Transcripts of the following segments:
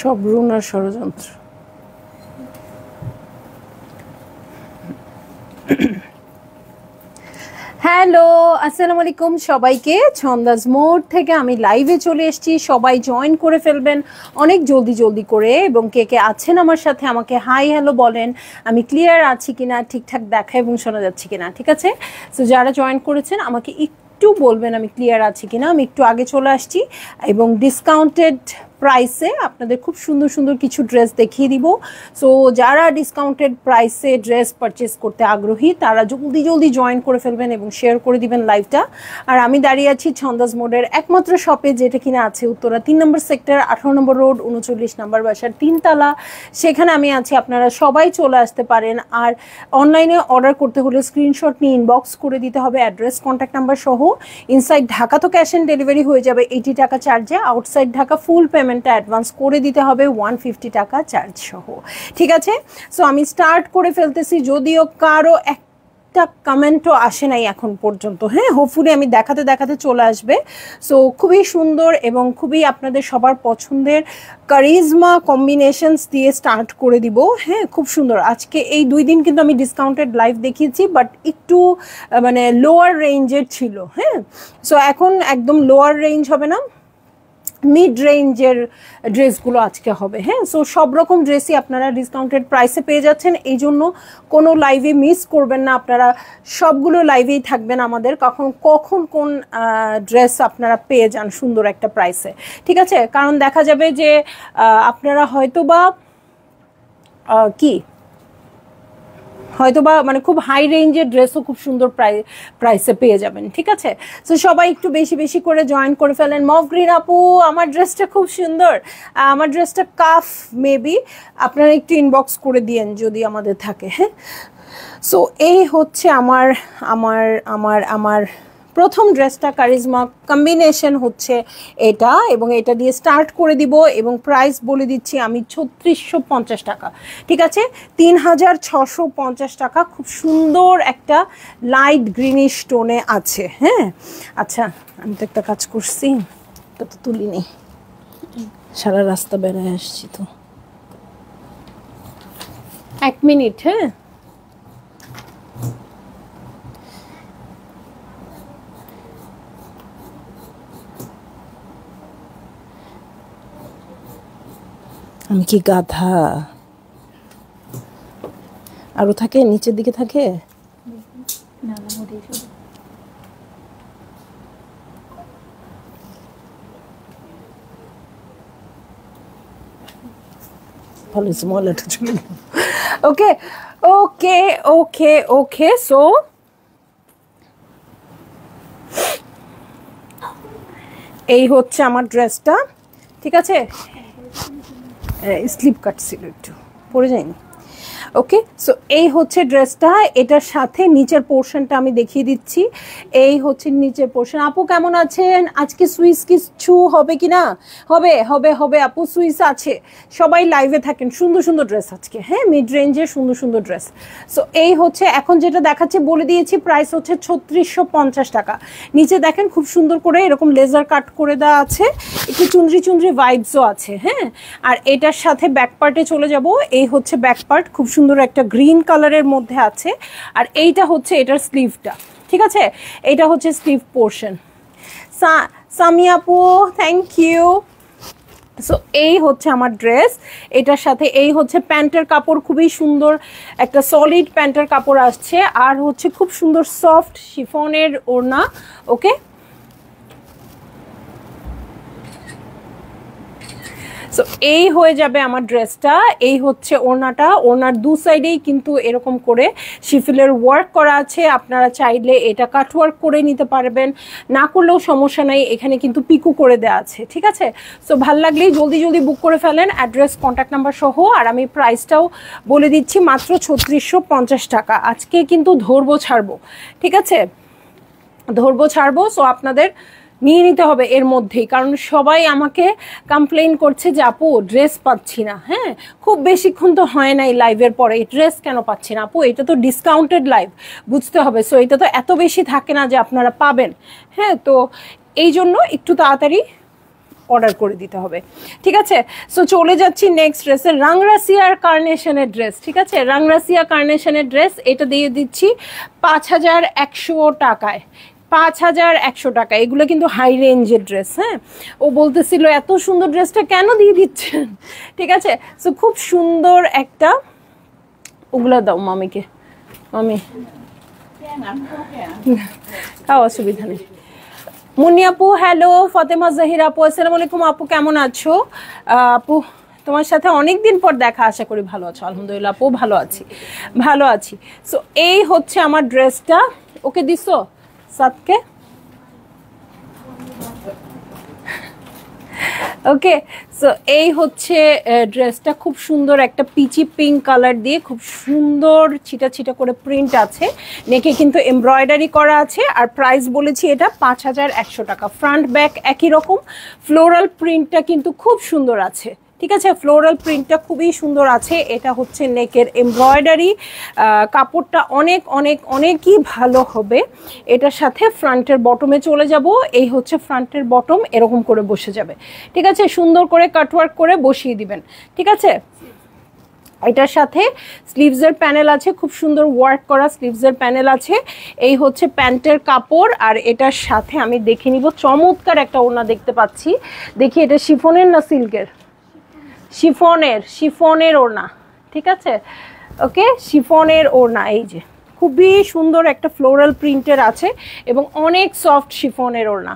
সব রুনার ষড়যন্ত্র। হ্যালো, আসসালামু আলাইকুম সবাইকে। ছন্দাজ মোড থেকে আমি লাইভে চলে এসেছি। সবাই জয়েন করে ফেলবেন অনেক জলদি জলদি করে, এবং কে কে আছেন আমার সাথে আমাকে হাই হ্যালো বলেন। আমি ক্লিয়ার আছি কিনা, ঠিকঠাক দেখা এবং শোনা যাচ্ছে কিনা, ঠিক আছে? সো যারা জয়েন করেছেন আমাকে একটু বলবেন আমি ক্লিয়ার আছি কিনা। আমি একটু আগে চলে আসছি এবং ডিসকাউন্টেড প্রাইসে আপনাদের খুব সুন্দর সুন্দর কিছু ড্রেস দেখিয়ে দিব। সো যারা ডিসকাউন্টেড প্রাইসে ড্রেস পারচেস করতে আগ্রহী তারা জলদি জলদি জয়েন করে ফেলবেন এবং শেয়ার করে দিবেন লাইভটা। আর আমি দাঁড়িয়ে আছি ছন্দাজ মোডের একমাত্র শপে, যেটা কিনা আছে উত্তরা 3 নম্বর সেক্টর, 18 নম্বর রোড, 39 নম্বর বাসার 3 তলা। সেখানে আমি আছি, আপনারা সবাই চলে আসতে পারেন। আর অনলাইনে অর্ডার করতে হলে স্ক্রিনশট নিয়ে ইনবক্স করে দিতে হবে অ্যাড্রেস কন্ট্যাক্ট নাম্বার সহ। ইনসাইড ঢাকা তো ক্যাশ অন ডেলিভারি হয়ে যাবে 80 টাকা চার্জে, আউটসাইড ঢাকা ফুল পেমেন্টটা অ্যাডভান্স করে দিতে হবে 150 টাকা চার্জ সহ, ঠিক আছে? সো আমি স্টার্ট করে ফেলতেছি, যদিও কারো একটা কমেন্টও আসে নাই এখন পর্যন্ত। হ্যাঁ, হোপফুলি আমি দেখাতে দেখাতে চলে আসবে। সো খুবই সুন্দর এবং খুবই আপনাদের সবার পছন্দের কারিজমা কম্বিনেশনস দিয়ে স্টার্ট করে দিব। হ্যাঁ, খুব সুন্দর। আজকে এই 2 দিন কিন্তু আমি ডিসকাউন্টেড লাইভ দেখিয়েছি, বাট একটু মানে লোয়ার রেঞ্জের ছিল। হ্যাঁ, সো এখন একদম লোয়ার রেঞ্জ হবে না, মিড রেঞ্জের ড্রেসগুলো আজকে হবে। হ্যাঁ, সো সব রকম ড্রেসই আপনারা ডিসকাউন্টেড প্রাইসে পেয়ে যাচ্ছেন, এই জন্য কোনো লাইভে মিস করবেন না। আপনারা সবগুলো লাইভেই থাকবেন আমাদের, কখন কোন ড্রেস আপনারা পেয়ে যান সুন্দর একটা প্রাইসে, ঠিক আছে? কারণ দেখা যাবে যে আপনারা হয়তোবা হয়তোবা মানে খুব হাই রেঞ্জের ড্রেসও খুব সুন্দর প্রাইসে পেয়ে যাবেন, ঠিক আছে? সো সবাই একটু বেশি বেশি করে জয়েন করে ফেলেন। মভ গ্রিন আপু, আমার ড্রেসটা খুব সুন্দর, আমার ড্রেসটা কাফ মেবি, আপনারা একটু ইনবক্স করে দিয়েন যদি আমাদের থাকে। হ্যাঁ, সো এই হচ্ছে আমার আমার আমার আমার প্রথম ড্রেসটা, কারিজমা কম্বিনেশন হচ্ছে এটা, এবং এটা দিয়ে স্টার্ট করে দিব এবং প্রাইস বলে দিচ্ছি আমি 3650 টাকা, ঠিক আছে? 3650 টাকা। খুব সুন্দর একটা লাইট গ্রিনিশ টোনে আছে। হ্যাঁ, আচ্ছা, আমি তো একটা কাজ করছি, এটা তো তুলিনি, সারা রাস্তা বেড়ায় আসছি তো। 1 মিনিট। হ্যাঁ, আমি কি গাধা? আরো থাকে, নিচের দিকে থাকে। ভালো, ময়লাটা চলে গেল। ওকে ওকে ওকে ওকে, সো এই হচ্ছে আমার ড্রেসটা, ঠিক আছে? স্লিপ কাটছিল, একটু পরে যায়নি। ওকে, সো এই হচ্ছে ড্রেসটা, এটার সাথে নিচের পোর্শনটা আমি দেখিয়ে দিচ্ছি। এই হচ্ছে নিচের পোর্শন। আপু কেমন আছেন? আজকে সুইস কিছু হবে কি না? হবে হবে হবে আপু, সুইস আছে। সবাই লাইভে থাকেন, সুন্দর সুন্দর ড্রেস আজকে। হ্যাঁ, মিড রেঞ্জের সুন্দর সুন্দর ড্রেস। সো এই হচ্ছে, এখন যেটা দেখাচ্ছে বলে দিয়েছি, প্রাইস হচ্ছে 3650 টাকা। নিচে দেখেন খুব সুন্দর করে এরকম লেজার কাট করে দেওয়া আছে, একটু চুনরি চুনরি ভাইবসও আছে। হ্যাঁ, আর এটার সাথে ব্যাক পার্টে চলে যাব। এই হচ্ছে ব্যাক পার্ট, খুব সুন্দর একটা গ্রিন কালারের মধ্যে আছে। আর এইটা হচ্ছে এটার স্লিভটা, ঠিক আছে? এইটা হচ্ছে স্লিভ পোর্শন। সামি আপু, থ্যাংক ইউ। সো এই হচ্ছে আমার ড্রেস, এটার সাথে এই হচ্ছে প্যান্টের কাপড়, খুবই সুন্দর একটা সলিড প্যান্টের কাপড় আসছে, আর হচ্ছে খুব সুন্দর সফট শিফনের ওড়না। ওকে, সো এই হয়ে যাবে আমার ড্রেসটা। এই হচ্ছে ওড়নাটা, ওড়নার দু সাইডেই কিন্তু এরকম করে শিফিলের ওয়ার্ক করা আছে। আপনারা চাইলে এটা কাট ওয়ার্ক করে নিতে পারবেন, না করলেও সমস্যা নাই, এখানে কিন্তু পিকু করে দেওয়া আছে, ঠিক আছে? সো ভাল লাগলেই জলদি জলদি বুক করে ফেলেন, অ্যাড্রেস কন্ট্যাক্ট নাম্বার সহ। আর আমি প্রাইসটাও বলে দিচ্ছি, মাত্র 3650 টাকা। আজকে কিন্তু ধরবো ছাড়বো, ঠিক আছে? ধরবো ছাড়বো। সো আপনাদের নিয়ে নিতে হবে এর মধ্যেই, কারণ সবাই আমাকে কমপ্লেইন করছে যে আপু ড্রেস পাচ্ছি না। হ্যাঁ, খুব বেশিক্ষণ তো হয় নাই লাইভের পরে, ড্রেস কেন পাচ্ছি না? আপু এটা তো ডিসকাউন্টেড লাইভ, বুঝতে হবে। সো এটা তো এত বেশি থাকে না যে আপনারা পাবেন। হ্যাঁ, তো এই জন্য একটু তাড়াতাড়ি অর্ডার করে দিতে হবে, ঠিক আছে। সো চলে যাচ্ছি নেক্সট ড্রেসে, রাংরাসিয়ার কার্নেশনের ড্রেস, ঠিক আছে। রাংরাসিয়া কার্নেশনের ড্রেস, এটা দিয়ে দিচ্ছি 5100 টাকায়, 5100 টাকা। এগুলো কিন্তু হাই রেঞ্জের ড্রেস, হ্যাঁ। ও বলতেছিল এত সুন্দর ড্রেসটা কেন দিয়ে দিচ্ছেন, ঠিক আছে। সো খুব সুন্দর একটা, ওগুলো দাও মামিকে, মামি খাও, অসুবিধা নেই। মুন্নি আপু হ্যালো, ফতেমা জাহিরা আপু আসসালামু আলাইকুম। আপু কেমন আছো? আপু তোমার সাথে অনেকদিন পর দেখা, আশা করি ভালো আছো। আলহামদুলিল্লাহ আপু ভালো আছি, ভালো আছি। সো এই হচ্ছে আমার ড্রেসটা, ওকে দিছো সাতকে, ওকে। সো এই হচ্ছে ড্রেসটা, খুব সুন্দর একটা পিচি পিঙ্ক কালার দিয়ে খুব সুন্দর ছিটা ছিটা করে প্রিন্ট আছে, নেকে কিন্তু এমব্রয়ডারি করা আছে। আর প্রাইস বলেছি এটা 5100 টাকা। ফ্রন্ট ব্যাক একই রকম, ফ্লোরাল প্রিন্টটা কিন্তু খুব সুন্দর আছে, ঠিক আছে। ফ্লোরাল প্রিন্টটা খুবই সুন্দর আছে। এটা হচ্ছে নেকের এমব্রয়ডারি, কাপড়টা অনেক অনেক অনেকই ভালো হবে। এটার সাথে ফ্রন্টের বটমে চলে যাব, এই হচ্ছে ফ্রন্টের বটম, এরকম করে বসে যাবে, ঠিক আছে। সুন্দর করে কাটওয়ার্ক করে বসিয়ে দিবেন, ঠিক আছে। এটার সাথে স্লিভসের প্যানেল আছে, খুব সুন্দর ওয়ার্ক করা স্লিভসের প্যানেল আছে। এই হচ্ছে প্যান্টের কাপড়, আর এটার সাথে আমি দেখে নিব, চমৎকার একটা ওড়না দেখতে পাচ্ছি। দেখি এটা শিফনের না সিল্কের? শিফনের ওড়না, ঠিক আছে, ওকে। শিফনের ওড়না, এই যে খুবই সুন্দর একটা ফ্লোরাল প্রিন্টের আছে এবং অনেক সফট শিফনের ওড়না,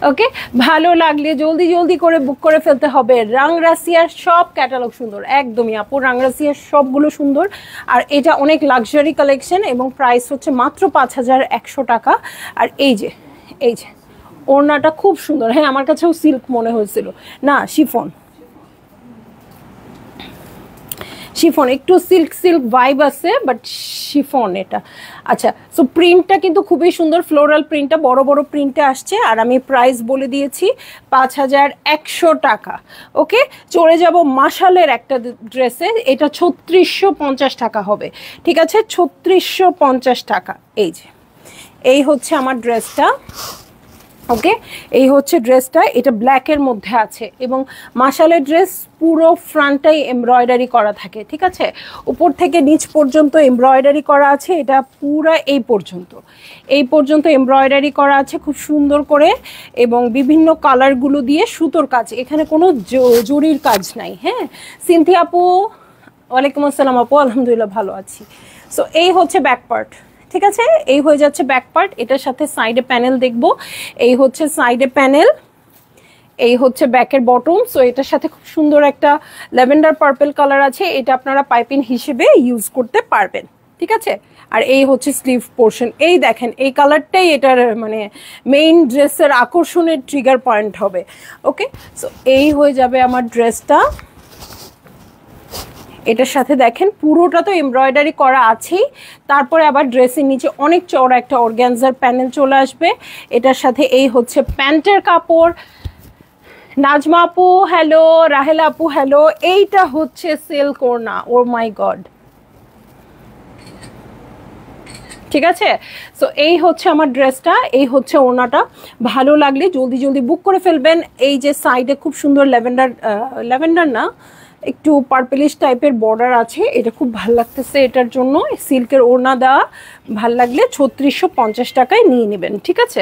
ওকে। ভালো লাগলে জলদি জলদি করে বুক করে ফেলতে হবে। রাংরাসিয়ার সব ক্যাটালগ সুন্দর, একদমই আপু, রাংরাসিয়ার সবগুলো সুন্দর। আর এটা অনেক লাক্সারি কালেকশন এবং প্রাইস হচ্ছে মাত্র 5100 টাকা। আর এই যে ওড়নাটা খুব সুন্দর, হ্যাঁ আমার কাছেও সিল্ক মনে হয়েছিল, না শিফন, একটু সিল্ক ভাইব আছে, বাট শিফন এটা। আচ্ছা, সো প্রিন্টটা কিন্তু খুবই সুন্দর, ফ্লোরাল প্রিন্টটা বড় বড় প্রিন্টে আসছে। আর আমি প্রাইস বলে দিয়েছি 5100 টাকা, ওকে। চলে যাব মাশালের একটা ড্রেসে, এটা 3650 টাকা হবে, ঠিক আছে, 3650 টাকা। এই হচ্ছে আমার ড্রেসটা, ওকে। এই হচ্ছে ড্রেসটা, এটা ব্ল্যাকের মধ্যে আছে এবং মাশালের ড্রেস পুরো ফ্রন্টটাই এমব্রয়ডারি করা থাকে, ঠিক আছে। উপর থেকে নিচ পর্যন্ত এমব্রয়ডারি করা আছে, এটা পুরো এই পর্যন্ত এমব্রয়ডারি করা আছে খুব সুন্দর করে, এবং বিভিন্ন কালারগুলো দিয়ে সুতোর কাজ, এখানে কোনো জরির কাজ নাই, হ্যাঁ। সিনথিয়া আপু ওয়ালাইকুম আসসালাম আপু, আলহামদুলিল্লাহ ভালো আছি। সো এই হচ্ছে ব্যাক পার্ট, ঠিক আছে, এই হয়ে যাচ্ছে ব্যাক পার্ট। এটার সাথে সাইডে প্যানেল দেখব, এই হচ্ছে সাইডে প্যানেল, এই হচ্ছে ব্যাকের বটম। সো এটার সাথে খুব সুন্দর একটা ল্যাভেন্ডার পার্পল কালার আছে, এটা আপনারা পাইপিং হিসেবে ইউজ করতে পারবেন, ঠিক আছে। আর এই হচ্ছে স্লিভ পোর্শন, এই দেখেন এই কালারটাই এটার মানে মেইন ড্রেসের আকর্ষণের ট্রিগার পয়েন্ট হবে, ওকে। সো এই হয়ে যাবে আমার ড্রেসটা। এটার সাথে দেখেন পুরোটা তো এমব্রয়ডারি করা আছেই, তারপরে আবার ড্রেসের নিচে অনেক চওড়া একটা অর্গানজার প্যানেল চলে আসবে। এটার সাথে এই হচ্ছে প্যান্টের কাপড়। নাজমা আপু হ্যালো, রাহেলা আপু হ্যালো। এইটা হচ্ছে সিল্ক ওড়না, ও মাই গড, ঠিক আছে। সো এই হচ্ছে আমার ড্রেসটা, এই হচ্ছে ওড়নাটা। ভালো লাগলে জলদি জলদি বুক করে ফেলবেন। এই যে সাইডে খুব সুন্দর ল্যাভেন্ডার না, একটু পার্পলিশ টাইপের বর্ডার আছে, এটা খুব ভালো লাগতেছে। এটার জন্য সিল্কের ওড়না দেওয়া, ভাল লাগলে 3650 টাকায় নিয়ে নেবেন, ঠিক আছে।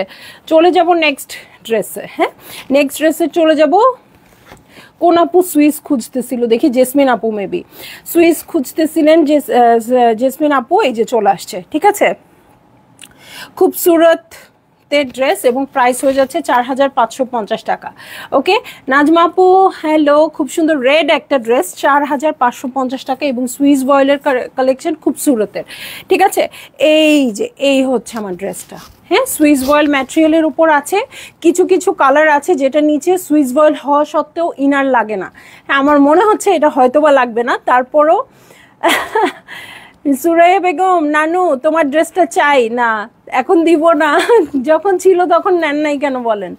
চলে যাব নেক্সট ড্রেসে, হ্যাঁ নেক্সট ড্রেসে চলে যাব। কোন আপু সুইস খুঁজতেছিল, দেখি জেসমিন আপু মেবি সুইস খুঁজতেছিলেন, জেসমিন আপু এই যে চলে আসছে, ঠিক আছে। খুবসুরত ড্রেস এবং প্রাইস হয়ে যাচ্ছে 4550 টাকা, ওকে। নাজমা আপু হ্যালো, খুব সুন্দর রেড একটা ড্রেস, 4550 টাকা এবং সুইস বয়েলের কালেকশন খুবসুরতের, ঠিক আছে। এই হচ্ছে আমার ড্রেসটা, হ্যাঁ সুইস বয়েল ম্যাটেরিয়ালের উপর আছে, কিছু কিছু কালার আছে যেটা নিচে সুইস বয়েল হওয়া সত্ত্বেও ইনার লাগে না। হ্যাঁ আমার মনে হচ্ছে এটা হয়তোবা লাগবে না, তারপরও সুরাইয়া বেগম নানু তোমার ড্রেসটা চাই না, এখন দিব না, যখন ছিল তখন নেন নাই কেন বলেন।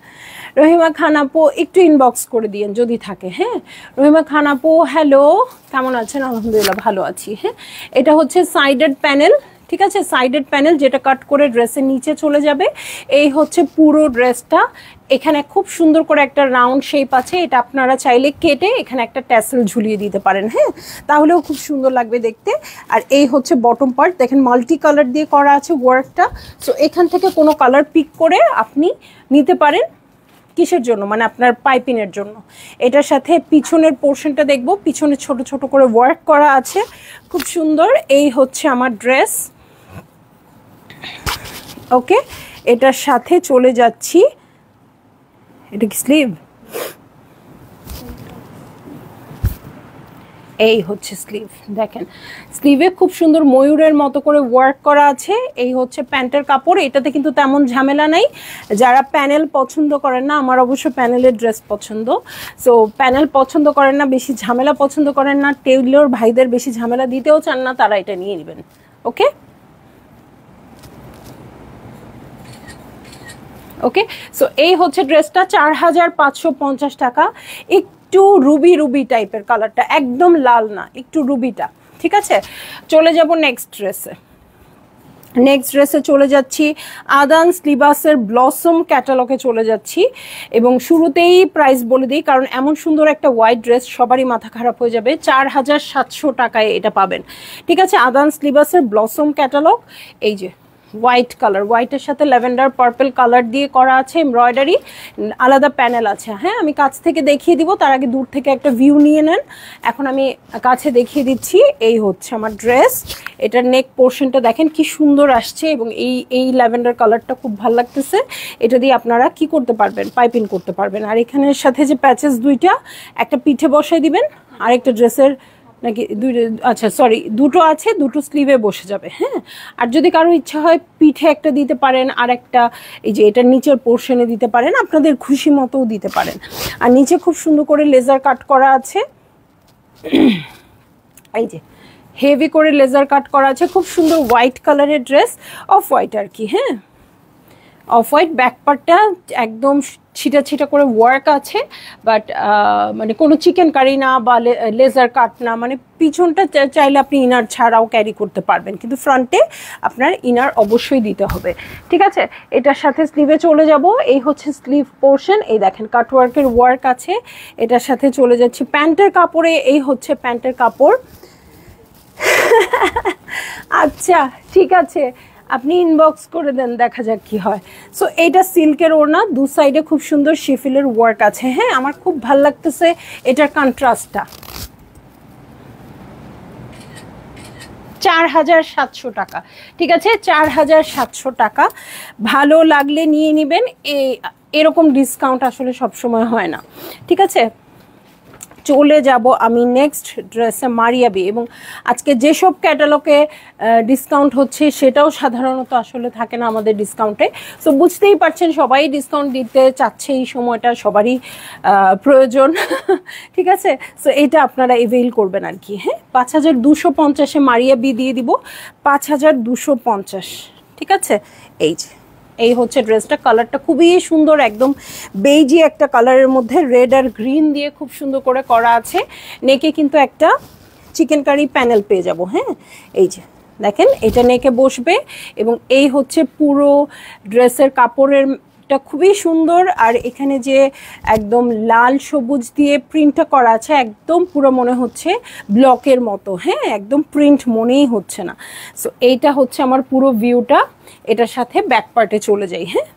রহিমা খান আপু একটু ইনবক্স করে দিয়েন যদি থাকে, হ্যাঁ। রহিমা খান আপু হ্যালো, কেমন আছেন? আলহামদুলিল্লাহ ভালো আছি, হ্যাঁ। এটা হচ্ছে সাইডেড প্যানেল, ঠিক আছে, সাইডেড প্যানেল যেটা কাট করে ড্রেসের নিচে চলে যাবে। এই হচ্ছে পুরো ড্রেসটা। এখানে খুব সুন্দর করে একটা রাউন্ড শেপ আছে, এটা আপনারা চাইলে কেটে এখানে একটা ট্যাসেল ঝুলিয়ে দিতে পারেন, হ্যাঁ, তাহলেও খুব সুন্দর লাগবে দেখতে। আর এই হচ্ছে বটম পার্ট, দেখেন মাল্টি কালার দিয়ে করা আছে ওয়ার্কটা। সো এখান থেকে কোনো কালার পিক করে আপনি নিতে পারেন। কিসের জন্য? মানে আপনার পাইপিংয়ের জন্য। এটার সাথে পিছনের পোর্শনটা দেখবো, পিছনে ছোট ছোট করে ওয়ার্ক করা আছে, খুব সুন্দর। এই হচ্ছে আমার ড্রেস। ওকে, এটার সাথে চলে যাচ্ছি, এটা কি স্লিভ? এই হচ্ছে স্লিভ, দেখেন স্লিভে খুব সুন্দর ময়ূরের মতো করে ওয়ার্ক করা আছে। এই হচ্ছে প্যান্টের কাপড়, এটাতে কিন্তু তেমন ঝামেলা নাই। যারা প্যানেল পছন্দ করেন না, আমার অবশ্য প্যানেলের ড্রেস পছন্দ, সো প্যানেল পছন্দ করেন না, বেশি ঝামেলা পছন্দ করেন না, টেইলর ভাইদের বেশি ঝামেলা দিতেও চান না, তারা এটা নিয়ে নেবেন। ওকে ওকে, সো এই হচ্ছে ড্রেসটা, 4550 টাকা। একটু রুবি রুবি টাইপের কালারটা, একদম লাল না, একটু রুবিটা। ঠিক আছে, চলে যাব নেক্সট ড্রেসে। নেক্সট ড্রেসে চলে যাচ্ছি, আদান লিবাসের ব্লসম ক্যাটালগে চলে যাচ্ছি। এবং শুরুতেই প্রাইস বলে দিই, কারণ এমন সুন্দর একটা হোয়াইট ড্রেস সবারই মাথা খারাপ হয়ে যাবে। 4700 টাকায় এটা পাবেন। ঠিক আছে, আদান লিবাসের ব্লসম ক্যাটালগ। এই যে হোয়াইট কালার, হোয়াইটের সাথে ল্যাভেন্ডার পার্পল কালার দিয়ে করা আছে এমব্রয়ডারি, আলাদা প্যানেল আছে। হ্যাঁ, আমি কাছ থেকে দেখিয়ে দিব, তার আগে দূর থেকে একটা ভিউ নিয়ে নেন। এখন আমি কাছে দেখিয়ে দিচ্ছি। এই হচ্ছে আমার ড্রেস, এটার নেক পোর্শনটা দেখেন কি সুন্দর আসছে, এবং এই ল্যাভেন্ডার কালারটা খুব ভালো লাগতেছে। এটা দিয়ে আপনারা কি করতে পারবেন? পাইপিং করতে পারবেন। আর এখানের সাথে যে প্যাচেস দুইটা, একটা পিঠে বসাই দিবেন, আরেকটা ড্রেসের নাকি আচ্ছা সরি, দুটো আছে, দুটো স্লিভে বসে যাবে। হ্যাঁ, আর যদি কারো ইচ্ছা হয় পিঠে একটা দিতে পারেন, আর একটা এই যে এটার নিচের পোর্শনে দিতে পারেন, আপনাদের খুশি মতোও দিতে পারেন। আর নিচে খুব সুন্দর করে লেজার কাট করা আছে, এই যে হেভি করে লেজার কাট করা আছে, খুব সুন্দর হোয়াইট কালারের ড্রেস, অফ হোয়াইট আর কি। হ্যাঁ, অফ হোয়াইট, ব্যাক পার্টটা একদম ছিটা ছিটা করে ওয়ার্ক আছে, বাট মানে কোনো চিকেন কারি না বা লেজার কাট না, মানে পিছনটা চাইলে আপনি ইনার ছাড়াও ক্যারি করতে পারবেন, কিন্তু ফ্রন্টে আপনার ইনার অবশ্যই দিতে হবে। ঠিক আছে, এটার সাথে স্লিভে চলে যাব। এই হচ্ছে স্লিভ পোর্শন, এই দেখেন কাটওয়ার্কের ওয়ার্ক আছে। এটার সাথে চলে যাচ্ছি প্যান্টের কাপড়ে। এই হচ্ছে প্যান্টের কাপড়। আচ্ছা ঠিক আছে, আপনি ইনবক্স করে দেন, দেখা যাক কি হয়। সো এইটা সিল্কের ওড়না, দু সাইডে খুব সুন্দর শিফিলের ওয়ার্ক আছে। হ্যাঁ, আমার খুব ভাল লাগতেছে এটার কন্ট্রাস্টটা। 4700 টাকা। ঠিক আছে, 4700 টাকা। ভালো লাগলে নিয়ে নেবেন, এরকম ডিসকাউন্ট আসলে সবসময় হয় না। ঠিক আছে, চলে যাব আমি নেক্সট ড্রেসে, মারিয়াবি। এবং আজকে যেসব ক্যাটালগে ডিসকাউন্ট হচ্ছে সেটাও সাধারণত আসলে থাকে না আমাদের ডিসকাউন্টে। সো বুঝতেই পারছেন, সবাই ডিসকাউন্ট দিতে চাচ্ছে, এই সময়টা সবারই প্রয়োজন। ঠিক আছে, সো এটা আপনারা এভেইল করবেন আর কি। হ্যাঁ, 5250-এ মারিয়াবি দিয়ে দিব, 5250। ঠিক আছে, এই হচ্ছে ড্রেসটা, কালারটা খুবই সুন্দর, একদম বেইজি একটা কালারের মধ্যে রেড আর গ্রিন দিয়ে খুব সুন্দর করে করা আছে। নেকে কিন্তু একটা চিকেন কারি প্যানেল পেয়ে যাব। হ্যাঁ, এই যে দেখেন, এটা নেকে বসবে, এবং এই হচ্ছে পুরো ড্রেসের কাপড়ের টা খুবই সুন্দর। আর এখানে যে একদম লাল সবুজ দিয়ে প্রিন্টটা করা আছে, একদম পুরো মনে হচ্ছে ব্লকের মতো। হ্যাঁ, একদম প্রিন্ট মনেই হচ্ছে না। সো এইটা হচ্ছে আমার পুরো ভিউটা। এটার সাথে ব্যাক পার্টে চলে যাই। হ্যাঁ,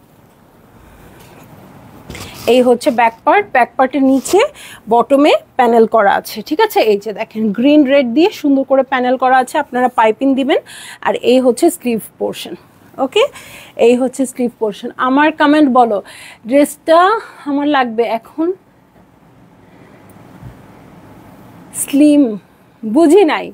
এই হচ্ছে ব্যাক পার্ট, ব্যাক পার্টের নিচে বটমে প্যানেল করা আছে। ঠিক আছে, এই যে দেখেন গ্রিন রেড দিয়ে সুন্দর করে প্যানেল করা আছে, আপনারা পাইপিং দিবেন। আর এই হচ্ছে স্লিভ পোর্শন। ওকে, এই হচ্ছে স্লিভ পোর্শন। আমার কমেন্ট বলো, ড্রেসটা আমার লাগবে এখন স্লিম, বুঝি নাই।